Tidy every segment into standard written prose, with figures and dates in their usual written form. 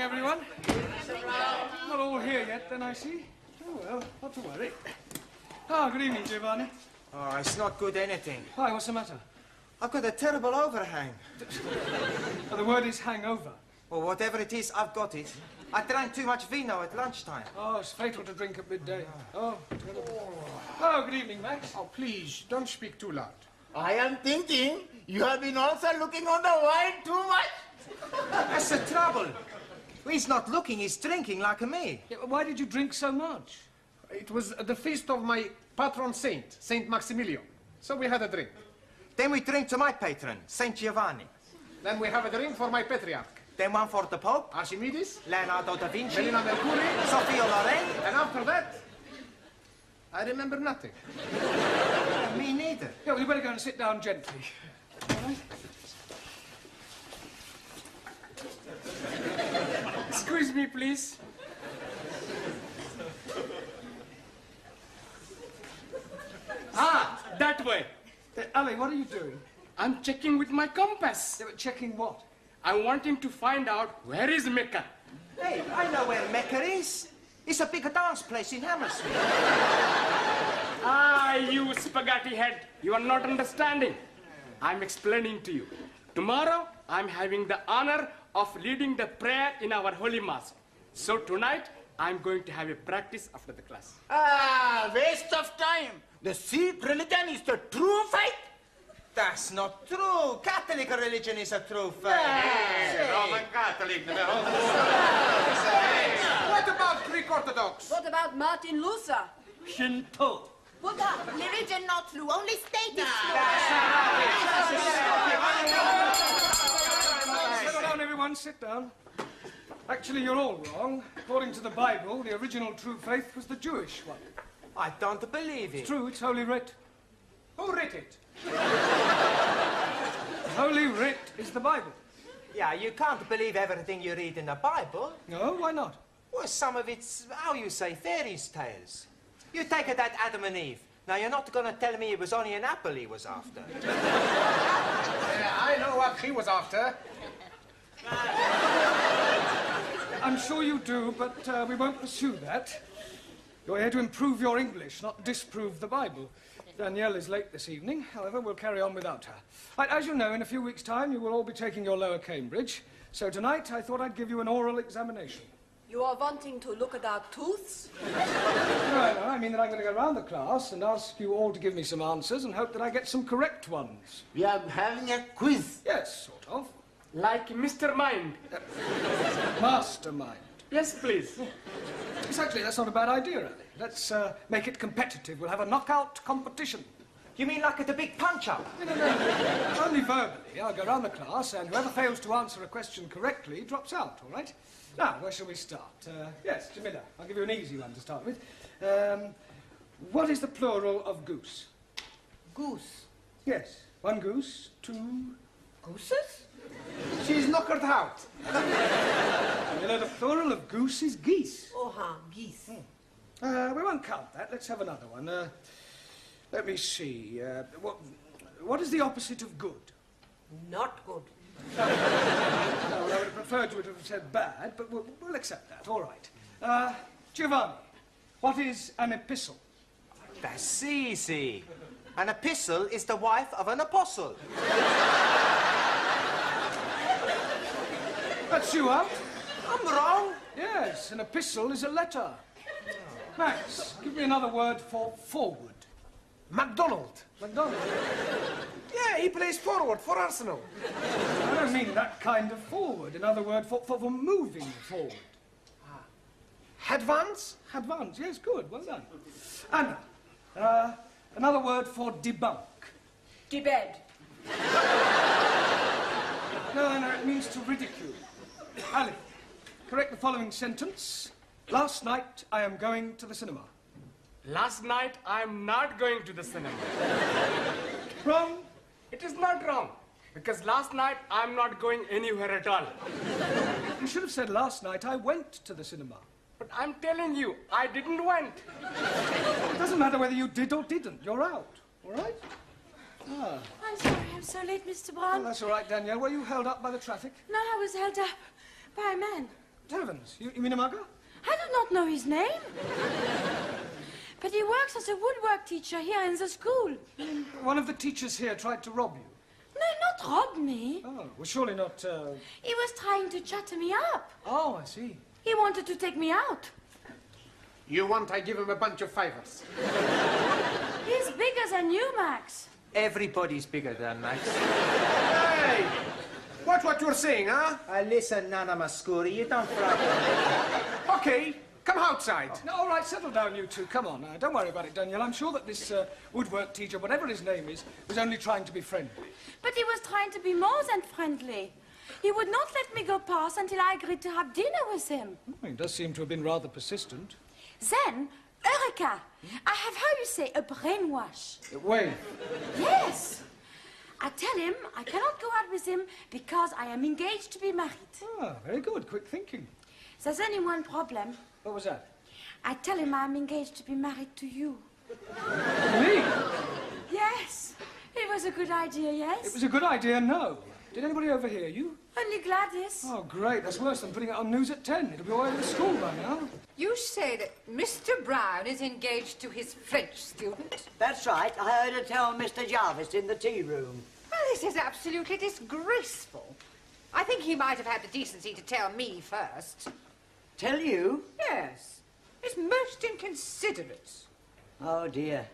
everyone. Not all here yet, then, I see. Oh, well, not to worry. Ah, good evening, Giovanni. Oh, it's not good anything. Why, what's the matter? I've got a terrible overhang. Oh, the word is hangover. Well, whatever it is, I've got it. I drank too much vino at lunchtime. Oh, it's fatal to drink at midday. Oh, terrible. Oh, good evening, Max. Oh, please, don't speak too loud. I am thinking you have been also looking on the wine too much. That's the trouble. He's not looking, he's drinking like me. Yeah, why did you drink so much? It was the feast of my patron saint, Saint Maximilian. So we had a drink. Then we drink to my patron, Saint Giovanni. Then we have a drink for my patriarch. Then one for the Pope, Archimedes, Leonardo da Vinci, Melina Mercury, Sophia Loren. and after that, I remember nothing. Me neither. Yeah, well, you better go and sit down gently. All right? Excuse me, please. Ah, that way. Ali, what are you doing? I'm checking with my compass. Yeah, but checking what? I'm wanting to find out where is Mecca. Hey, I know where Mecca is. It's a big dance place in Hammersmith. Ah, you spaghetti head. You are not understanding. I'm explaining to you. Tomorrow, I'm having the honor of leading the prayer in our Holy Mass. So tonight, I'm going to have a practice after the class. Ah, waste of time. The Sikh religion is the true faith. That's not true. Catholic religion is a true faith. Roman Catholic. What about Greek Orthodox? What about Martin Luther? Shinto. What about religion not true, only state is true. Sit down, everyone, sit down. Actually, you're all wrong. According to the Bible, the original true faith was the Jewish one. I don't believe it. It's true, it's Holy Writ. Who wrote it? Holy Writ is the Bible. Yeah, you can't believe everything you read in the Bible. No, why not? Well, some of it's, how you say, fairy tales. You take it that Adam and Eve. Now, you're not going to tell me it was only an apple he was after. I know what he was after. I'm sure you do, but we won't pursue that. You're here to improve your English, not disprove the Bible. Danielle is late this evening. However, we'll carry on without her. Right, as you know, in a few weeks' time, you will all be taking your lower Cambridge. So tonight, I thought I'd give you an oral examination. You are wanting to look at our tooths? No, I mean that I'm going to go around the class and ask you all to give me some answers and hope that I get some correct ones. We are having a quiz. Yes, sort of. Like Mr. Mind. Mastermind. Yes, please. Exactly, that's not a bad idea, Ali. Let's make it competitive. We'll have a knockout competition. You mean like at the big punch-up? No. Only verbally. I'll go around the class, and whoever fails to answer a question correctly drops out, all right? Now, where shall we start? Yes, Jamila, I'll give you an easy one to start with. What is the plural of goose? Goose. Yes, one goose, two... Gooses? She's knockered out. You know, the plural of goose is geese. Oh, geese. We won't count that. Let's have another one. Let me see. What is the opposite of good? Not good. No, well, I would have preferred you to have said bad, but we'll accept that. All right. Giovanni, what is an epistle? That's easy. An epistle is the wife of an apostle. That's you out. I'm wrong. Yes, an epistle is a letter. Max, give me another word for forward. MacDonald. McDonald. Yeah, he plays forward for Arsenal. I don't mean that kind of forward. Another word for moving forward. Advance? Advance, yes, good, well done. Anna, another word for debunk. Debed. No, it means to ridicule. Ali, correct the following sentence. Last night, I am going to the cinema. Last night, I'm not going to the cinema. Wrong. It is not wrong. Because last night, I'm not going anywhere at all. You should have said last night I went to the cinema. But I'm telling you, I didn't went. It doesn't matter whether you did or didn't. You're out, all right? Ah. I'm sorry I'm so late, Mr. Well, Brown. that's all right, Danielle. Were you held up by the traffic? No, I was held up by a man. heavens, you mean a mugger? I do not know his name. But he works as a woodwork teacher here in the school. One of the teachers here tried to rob you. No, not rob me. Oh, well, surely not, He was trying to chatter me up. Oh, I see. He wanted to take me out. You want I give him a bunch of fivers? He's bigger than you, Max. Everybody's bigger than Max. Hey! Watch what you're saying, huh? Listen, Nana Mascuri, you don't frighten me. Okay, come outside. No, all right, settle down, you two. Come on, don't worry about it, Danielle. I'm sure that this woodwork teacher, whatever his name is, was only trying to be friendly. But he was trying to be more than friendly. He would not let me go past until I agreed to have dinner with him. Oh, he does seem to have been rather persistent. Then, Eureka! I have, how you say, a brainwash. Wait. Yes. I tell him I cannot go out with him because I am engaged to be married. Ah, very good. Quick thinking. There's only one problem. What was that? I tell him I'm engaged to be married to you. Me? Yes. It was a good idea, yes? It was a good idea, no. Did anybody overhear you? Only Gladys. Oh, great. That's worse than putting it on news at 10. It'll be all over the school by now. You say that Mr. Brown is engaged to his French student? That's right. I heard her tell Mr. Jarvis in the tea room. Well, this is absolutely disgraceful. I think he might have had the decency to tell me first. Tell you? Yes. It's most inconsiderate. Oh, dear.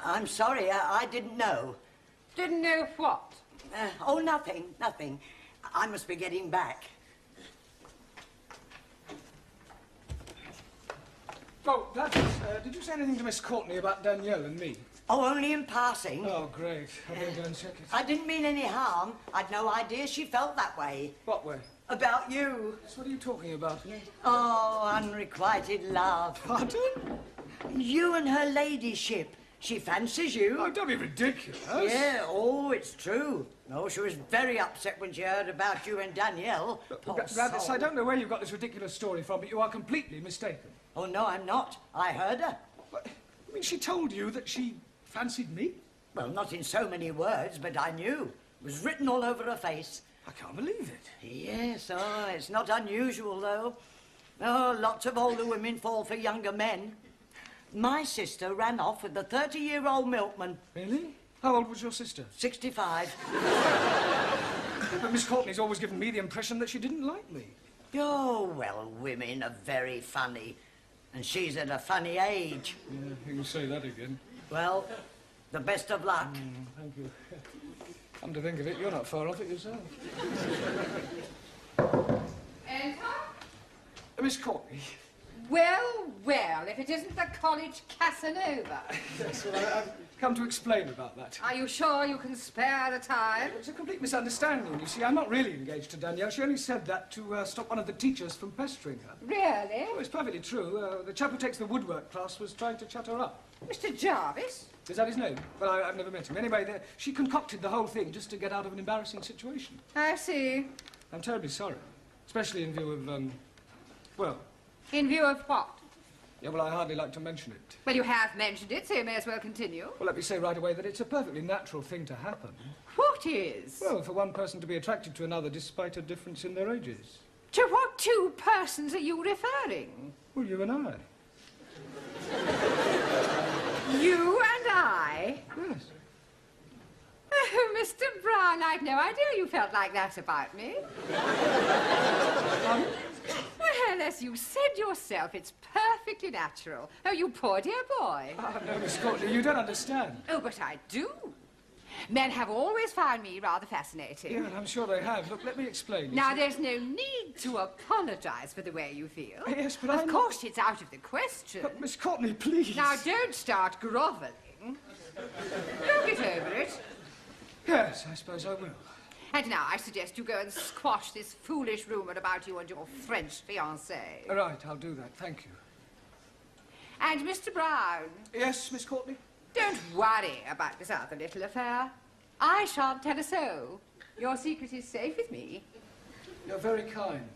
I'm sorry. I didn't know. Didn't know what? Oh, nothing. Nothing. I must be getting back. Oh, Gladys, did you say anything to Miss Courtney about Danielle and me? Oh, only in passing. Oh, great. I'll go and check it. I didn't mean any harm. I'd no idea she felt that way. What way? About you. So what are you talking about? Oh, unrequited love. Pardon? You and her ladyship. She fancies you. Oh, don't be ridiculous. Yeah, oh, it's true. No, she was very upset when she heard about you and Danielle. Poor Gladys, soul. I don't know where you got this ridiculous story from, but you are completely mistaken. Oh, no, I'm not. I heard her. What? I mean, she told you that she fancied me? Well, not in so many words, but I knew. It was written all over her face. I can't believe it. Yes, oh, it's not unusual, though. Oh, lots of older women fall for younger men. My sister ran off with the 30-year-old milkman. Really? How old was your sister? 65. But Miss Courtney's always given me the impression that she didn't like me. Oh, well, women are very funny. And she's at a funny age. Yeah, you can say that again. Well, the best of luck. Thank you. Come to think of it, you're not far off it yourself. Enter? Miss Courtney. Well, well, if it isn't the college Casanova. Yes, well, I've come to explain about that. Are you sure you can spare the time? It's a complete misunderstanding. You see, I'm not really engaged to Danielle. She only said that to stop one of the teachers from pestering her. Really? Oh, it's perfectly true. The chap who takes the woodwork class was trying to chat her up. Mr. Jarvis? Is that his name? Well, I've never met him. Anyway, she concocted the whole thing just to get out of an embarrassing situation. I see. I'm terribly sorry. Especially in view of, well... In view of what? Yeah, well, I hardly like to mention it. Well, you have mentioned it, so you may as well continue. Well, let me say right away that it's a perfectly natural thing to happen. What is? Well, for one person to be attracted to another despite a difference in their ages. To what two persons are you referring? Well, you and I. You and I? Yes. Oh, Mr. Brown, I'd no idea you felt like that about me. Well, as you said yourself, it's perfectly natural. Oh, you poor dear boy. Ah, no, Miss Courtney, you don't understand. Oh, but I do. Men have always found me rather fascinating. Yeah, I'm sure they have. Look, let me explain. Now, there's no need to apologize for the way you feel. Yes, but Of course, it's out of the question. But, Miss Courtney, please. Now, don't start grovelling. You'll get over it. Yes, I suppose I will. And now I suggest you go and squash this foolish rumour about you and your French fiancée. All right, I'll do that. Thank you. And Mr. Brown, Yes, Miss Courtney? don't worry about this other little affair. I shan't tell a soul. Your secret is safe with me. You're very kind.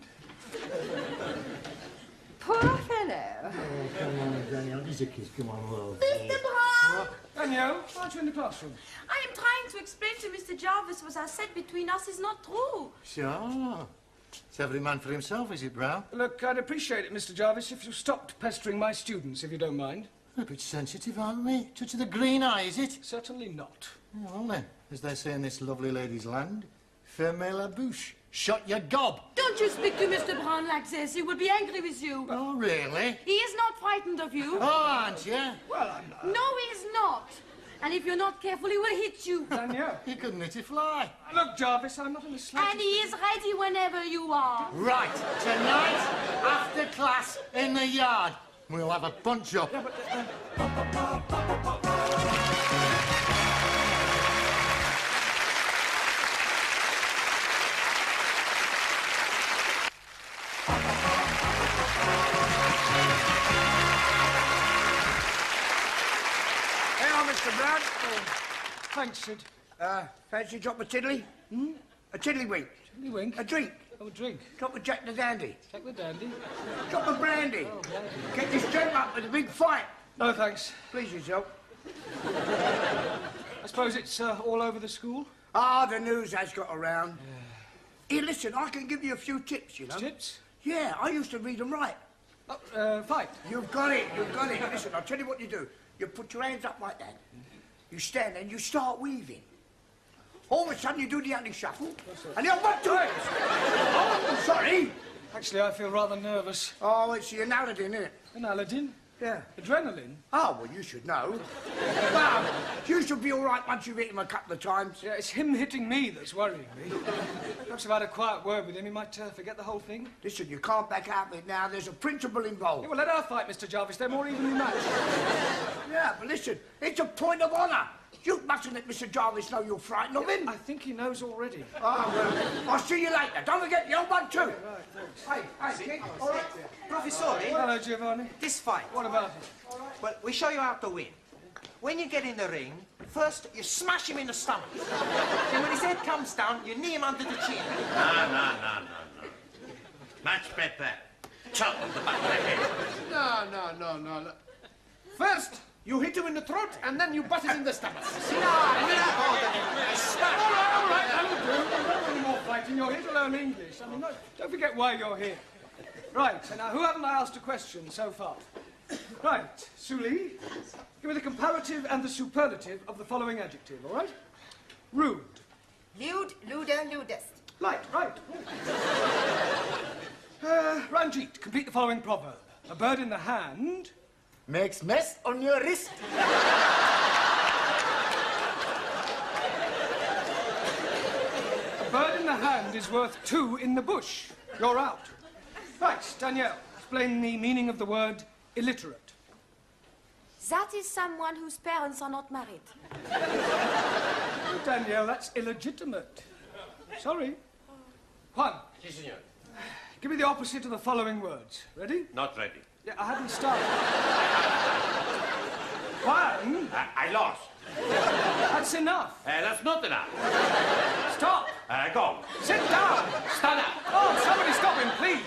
Poor fellow. Oh, come on, Danielle. He's a kiss. Come on, love. Mr. Brown! Danielle, aren't you in the classroom? I am trying to explain to Mr. Jarvis what I said between us is not true. Sure. It's every man for himself, is it, Brown? Look, I'd appreciate it, Mr. Jarvis, if you stopped pestering my students, if you don't mind. We're a bit sensitive, aren't we? Touch of the green eye, is it? Certainly not. Oh, well then, as they say in this lovely lady's land, fermez la bouche. Shut your gob. Don't you speak to Mr. Brown like this. He will be angry with you. Oh, really? He is not frightened of you. Oh, aren't you? Well, I'm not. No, he is not. And if you're not careful, he will hit you. Danielle. You couldn't hit a fly. Look, Jarvis, I'm not in the slightest... And he is ready whenever you are. Right, tonight, after class, in the yard, we'll have a punch-up. Yeah, but, Mr. Brown. Oh, thanks, Sid. Fancy a drop of tiddly? Hmm? A tiddlywink. Tiddlywink? A drink. Oh, a drink. Drop of Jack the Dandy. Jack the Dandy? Drop of brandy. Oh, brandy. Get this gent up with a big fight. No, thanks. Please yourself. I suppose it's all over the school? Ah, the news has got around. Here, listen, I can give you a few tips, you know. Tips? Yeah, I used to read them right. Oh, fight. You've got it, you've got it. Listen, I'll tell you what you do. You put your hands up like that. You stand and you start weaving. All of a sudden you do the anti-shuffle. And the old one too. Oh, sorry. Actually, I feel rather nervous. Oh, it's the Analadin, isn't it? An Aladdin? Yeah. Adrenaline? Oh, well, you should know. Well, you should be all right once you've hit him a couple of times. Yeah, it's him hitting me that's worrying me. Perhaps if I had a quiet word with him, he might forget the whole thing. Listen, you can't back out of it now. There's a principle involved. Yeah, well, let her fight, Mr. Jarvis. They're more evenly matched. Yeah, but listen, it's a point of honour. You mustn't let Mr. Jarvis know you're frightened of him. I think he knows already. Oh, well, I'll see you later. Don't forget the old one, too. Right, thanks. Hey, kid. All right. Professore, Hello, Giovanni. this fight. What about it? Well, we show you how to win. When you get in the ring, first you smash him in the stomach. Then when his head comes down, you knee him under the chin. No. Much better. Chop on the back of the head. No. First, you hit him in the throat, and then you butt it in the stomach. No, All right, that'll do. Don't do any more fighting. You're here to learn English. I mean, don't forget why you're here. Right, so now, who haven't I asked a question so far? Right, Suli, give me the comparative and the superlative of the following adjective, all right? Rude. Lewd, luder, ludest. Right. Ranjit, complete the following proverb. A bird in the hand... Makes mess on your wrist. A bird in the hand is worth two in the bush. You're out. Right, Danielle, explain the meaning of the word illiterate. That is someone whose parents are not married. Danielle, that's illegitimate. Sorry. Juan. Si, senor. Give me the opposite of the following words. Ready? Not ready. Yeah, I hadn't started. Juan, I lost. that's enough. That's not enough. Stop. Go. Sit down. Stand up. Oh, somebody stop him, please.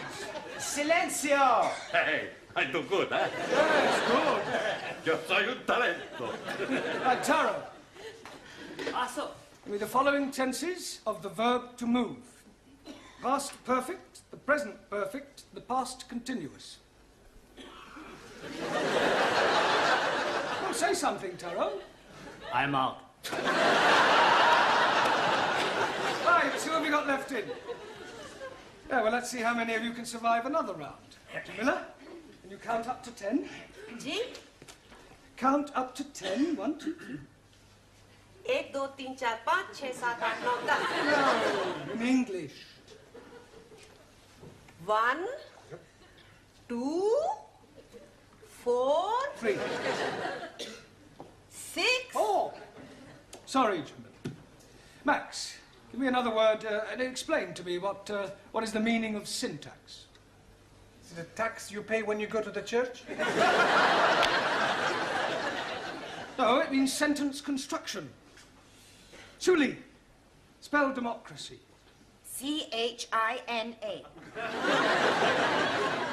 Silencio! Hey, I do good, eh? Yes, good. Yo soy un talento. Right, Taro. Also, Give me the following tenses of the verb to move. Past perfect, the present perfect, the past continuous. Oh, say something, Taro. I'm out. Right, who have you got left in? Yeah, well, let's see how many of you can survive another round. Dr. Miller, can you count up to 10? Ji Count up to 10. 1, 2, 3. 1 2 3 4 5 6 7 8 9 10 No, in English. 1 2 4 3. 6 4. Sorry, gentlemen. Max, give me another word and explain to me what is the meaning of syntax. Is it a tax you pay when you go to the church? No, it means sentence construction. Suli, spell democracy. C-H-I-N-A.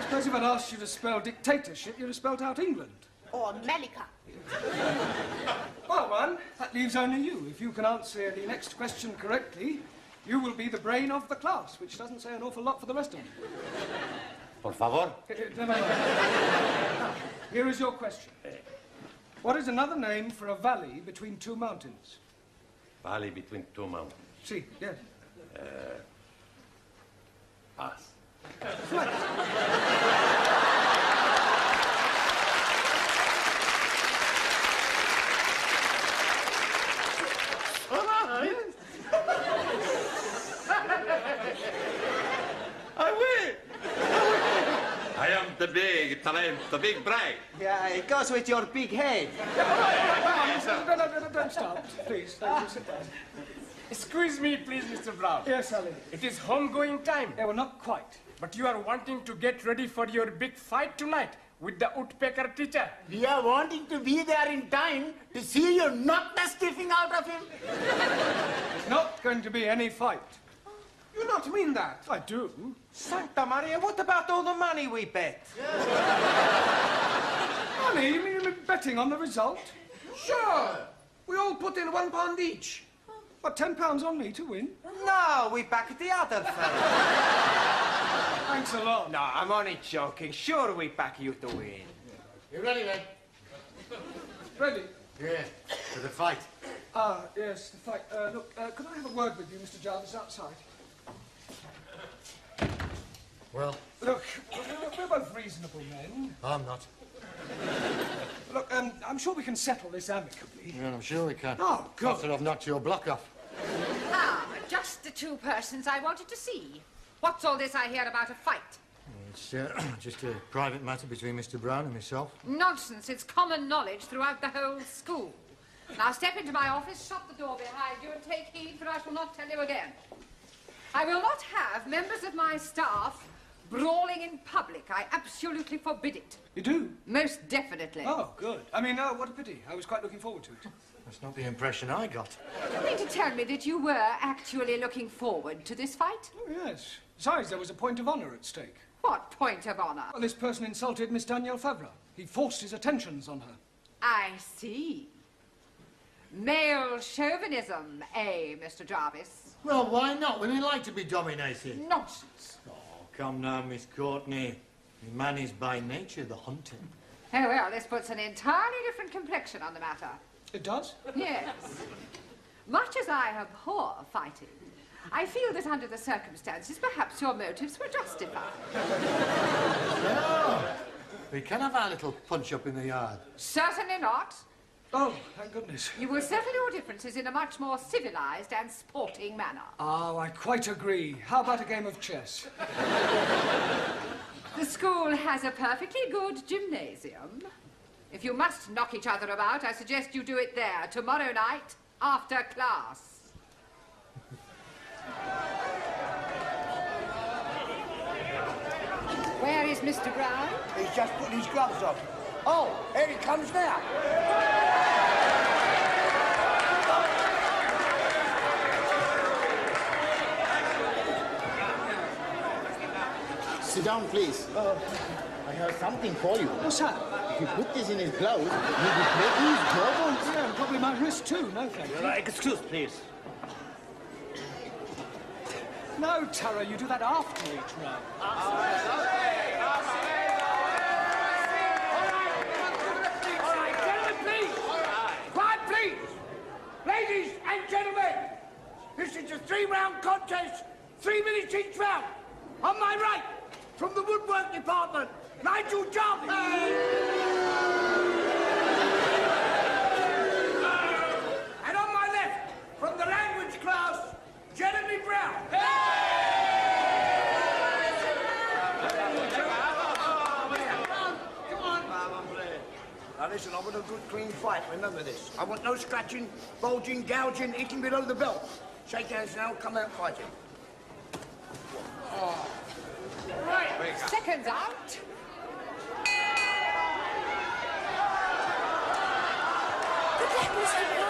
Suppose if I'd asked you to spell dictatorship, you'd have spelled out England. Or Malika. Well, one, that leaves only you. If you can answer the next question correctly, You will be the brain of the class, which doesn't say an awful lot for the rest of them. Por favor. Now, here is your question. What is another name for a valley between two mountains? Valley between two mountains. See, yes. Pass. I am the big talent, the big brain. Yeah, it goes with your big head. No, don't start, please. Thank you. Sit down. Excuse me, please, Mr. Brown. Yes, Sally. It is home-going time. Yeah, well, not quite. But you are wanting to get ready for your big fight tonight with the woodpecker teacher. We are wanting to be there in time to see you knock the stiffing out of him. There's not going to be any fight. You not mean that? I do. Santa Maria, what about all the money we bet? Money? You mean betting on the result? Sure. We all put in £1 each. What, £10 on me to win? No, we back the other fella. Thanks a lot. No, I'm only joking. Sure, we back you to win. You ready, then? Ready? Yeah, for the fight. Ah, yes, the fight. Look, could I have a word with you, Mr. Jarvis, outside? Well, Look, we're both reasonable men. I'm not. Look, I'm sure we can settle this amicably. Yeah, I'm sure we can. Oh, good. After I've knocked your block off. Ah, just the two persons I wanted to see. What's all this I hear about a fight? It's just a private matter between Mr. Brown and myself. Nonsense. It's common knowledge throughout the whole school. Now step into my office, shut the door behind you, and take heed, for I shall not tell you again. I will not have members of my staff brawling in public. I absolutely forbid it. You do? Most definitely. Oh, good. I mean, what a pity. I was quite looking forward to it. That's not the impression I got. Do you mean to tell me that you were actually looking forward to this fight? Oh, yes. Besides, there was a point of honour at stake. What point of honour? Well, this person insulted Miss Danielle Favre. He forced his attentions on her. I see. Male chauvinism, eh, Mr. Jarvis? Well, why not? Women like to be dominated. Nonsense. Oh, come now, Miss Courtney. Man is by nature the hunter. Oh, well, this puts an entirely different complexion on the matter. It does? Yes. Much as I abhor fighting, I feel that under the circumstances, perhaps your motives were justified. No. We can have our little punch-up in the yard. Certainly not. Oh, thank goodness. You will settle your differences in a much more civilized and sporting manner. Oh, I quite agree. How about a game of chess? The school has a perfectly good gymnasium. If you must knock each other about, I suggest you do it there tomorrow night after class. Where is Mr. Brown? He's just putting his gloves on. Oh, here he comes now. Sit down, please. I have something for you. What's that? If you put this in his glove, you'll be breaking his jawbones. Yeah, and probably my wrist too. No, thank you. Excuse, please. No, Tara, you do that after each round. All right, gentlemen, please. Quiet, please. Ladies and gentlemen, this is a 3-round contest, 3 minutes each round. On my right, from the woodwork department, Nigel Jarvis. And on my left, from the language class, Jeremy Brown. Now listen, I want a good clean fight, remember this. I want no scratching, bulging, gouging, hitting below the belt. Shake hands now, come out fighting. Right, seconds out. Good luck, Mr. Brown.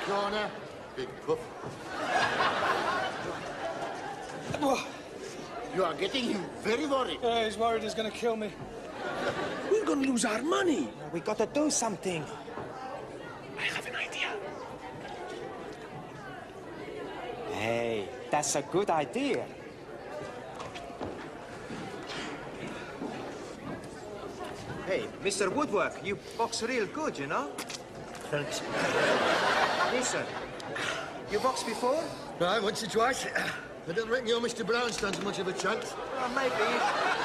corner. Big puff. You are getting him very worried. He's worried he's going to kill me. We're going to lose our money. We got to do something. I have an idea. Hey, that's a good idea. Hey, Mr. Woodwork, you box real good, you know? Thanks. Listen, you boxed before? Right, once or twice. I don't reckon your Mr. Brown stands much of a chance. Maybe.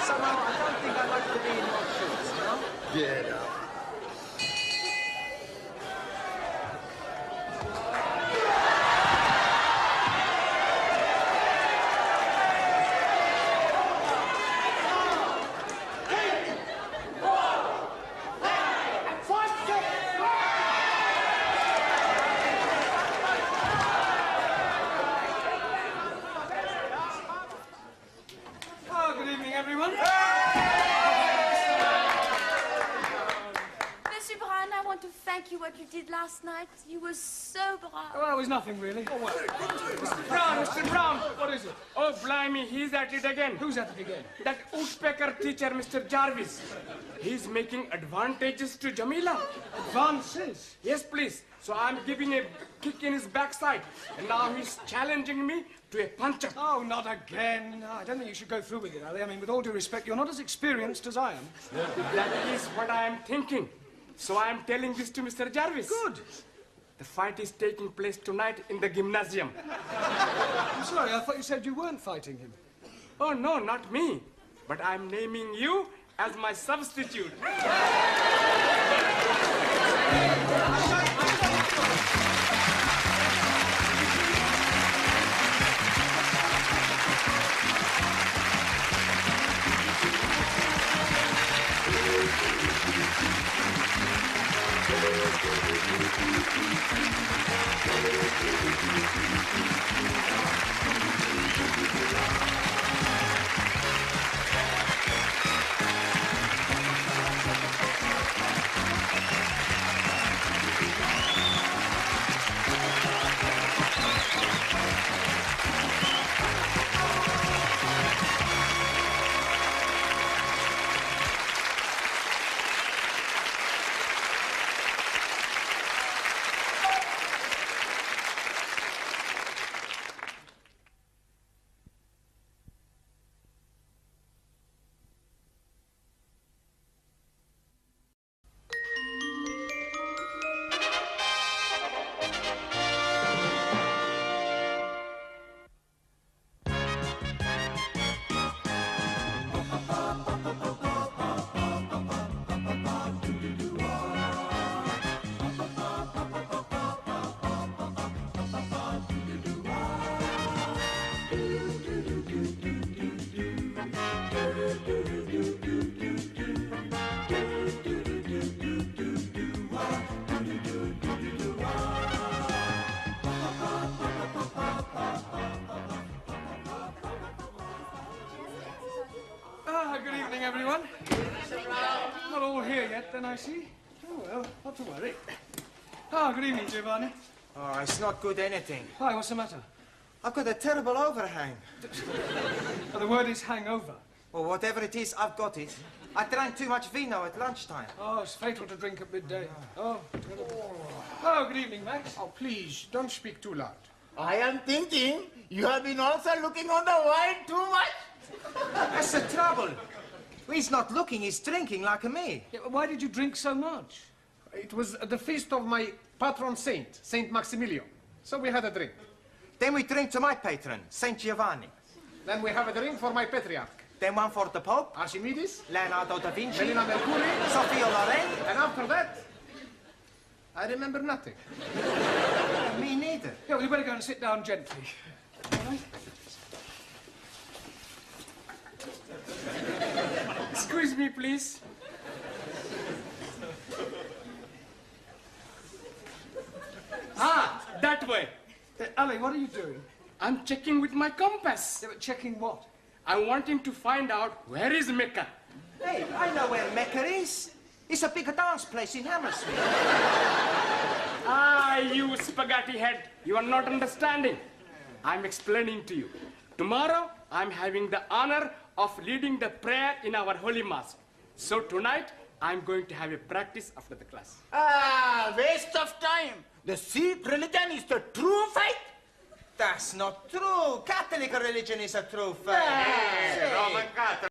Somehow, I don't think I'd like to be in your shoes, you know? Yeah, no. Good evening, everyone. Monsieur Brown, I want to thank you what you did last night. You were so brave. Well, it was nothing, really. Mr. Brown, What is it? oh, blimey, he's at it again. Who's at it again? That woodpecker teacher, Mr. Jarvis. He's making advantages to Jamila. Advances? Yes, please. So I'm giving a kick in his backside. And now he's challenging me to a punch-up. Oh, not again. No, I don't think you should go through with it, Ali. I mean, with all due respect, you're not as experienced as I am. That is what I am thinking. So I am telling this to Mr. Jarvis. Good. The fight is taking place tonight in the gymnasium. I'm sorry, I thought you said you weren't fighting him. Oh, no, not me. But I'm naming you as my substitute. Good evening, everyone. Not all here yet, then, I see. Oh, well, not to worry. Good evening, Giovanni. Oh, it's not good anything. Why, what's the matter? I've got a terrible overhang. The word is hangover. Well, whatever it is, I've got it. I drank too much vino at lunchtime. Oh, it's fatal to drink at midday. Oh, terrible. Oh, good evening, Max. Oh, please, don't speak too loud. I am thinking you have been also looking on the wine too much. That's the trouble. He's not looking, he's drinking like me. Yeah, why did you drink so much? It was the feast of my patron saint, Saint Maximilian. So we had a drink. Then we drink to my patron, Saint Giovanni. Then we have a drink for my patriarch. Then one for the Pope, Archimedes, Leonardo da Vinci, Melina Mercury, Sophia Loren. and after that, I remember nothing. Me neither. Yeah, well, you better go and sit down gently. All right? Excuse me, please. That way. Ali, what are you doing? I'm checking with my compass. Yeah, but checking what? I'm wanting to find out where is Mecca. Hey, I know where Mecca is. It's a big dance place in Hammersmith. Ah, you spaghetti head, you are not understanding. I'm explaining to you. Tomorrow, I'm having the honor of leading the prayer in our holy mosque. So tonight, I'm going to have a practice after the class. Ah, waste of time. The Sikh religion is the true faith. That's not true. Catholic religion is a true faith. Roman Catholic.